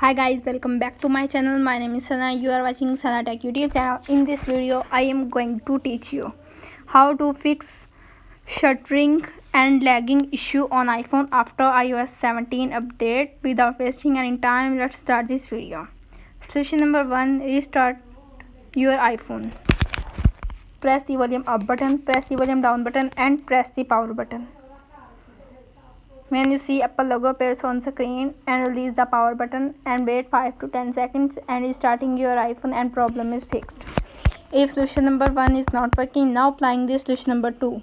Hi guys, welcome back to my channel. My name is Sana. You are watching Sana Tech YouTube channel. In this video, I am going to teach you how to fix shuttering and lagging issue on iPhone after iOS 17 update without wasting any time. Let's start this video. Solution number 1: restart your iPhone. Press the volume up button, press the volume down button, and press the power button. When you see Apple logo appears on screen, and release the power button and wait 5 to 10 seconds and restarting your iPhone and problem is fixed. If solution number 1 is not working, now applying this solution number 2.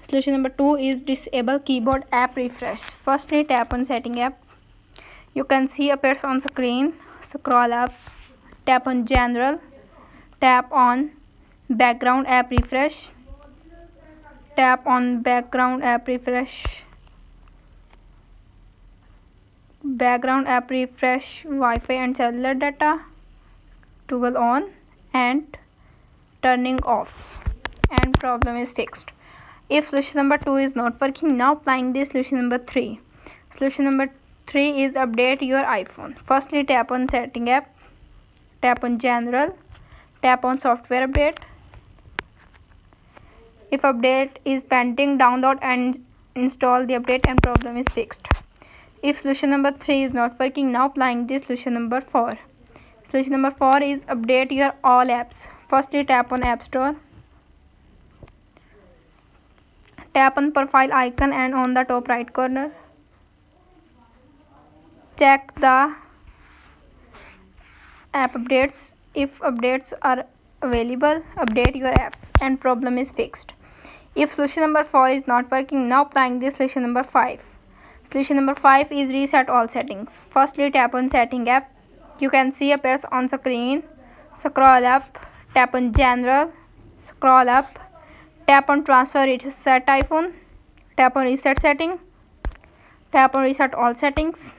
Solution number 2 is disable keyboard app refresh. Firstly, tap on setting app. You can see appears on screen. Scroll up, tap on general, tap on background app refresh, tap on background app refresh, Wi-Fi and cellular data, toggle on and turning off, and problem is fixed. If solution number 2 is not working, now applying this solution number 3. Solution number 3 is update your iPhone. Firstly, tap on setting app, tap on general, tap on software update. If update is pending, download and install the update and problem is fixed. If solution number 3 is not working, now applying this solution number 4. Solution number 4 is update your all apps. Firstly, tap on App Store, tap on profile icon and on the top right corner, check the app updates. If updates are available, update your apps and problem is fixed. If solution number 4 is not working, now applying this solution number 5. Solution number 5 is reset all settings. Firstly, tap on setting app. You can see appears on screen. Scroll up, tap on general, scroll up, tap on transfer reset iPhone, tap on reset setting, tap on reset all settings,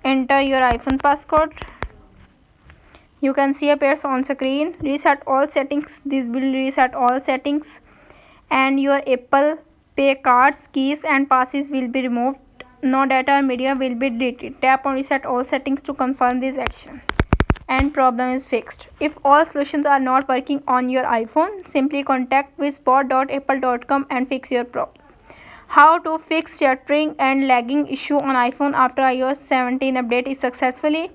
enter your iPhone passcode. You can see appears on screen. Reset all settings. This will reset all settings and your Apple Pay cards, keys and passes will be removed. No data or media will be deleted. Tap on reset all settings to confirm this action and problem is fixed. If all solutions are not working on your iPhone, simply contact with support.apple.com and fix your problem. How to fix shuttering and lagging issue on iPhone after iOS 17 update is successfully.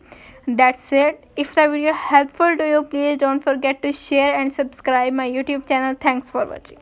That's it. If the video helpful to you, please don't forget to share and subscribe my YouTube channel. Thanks for watching.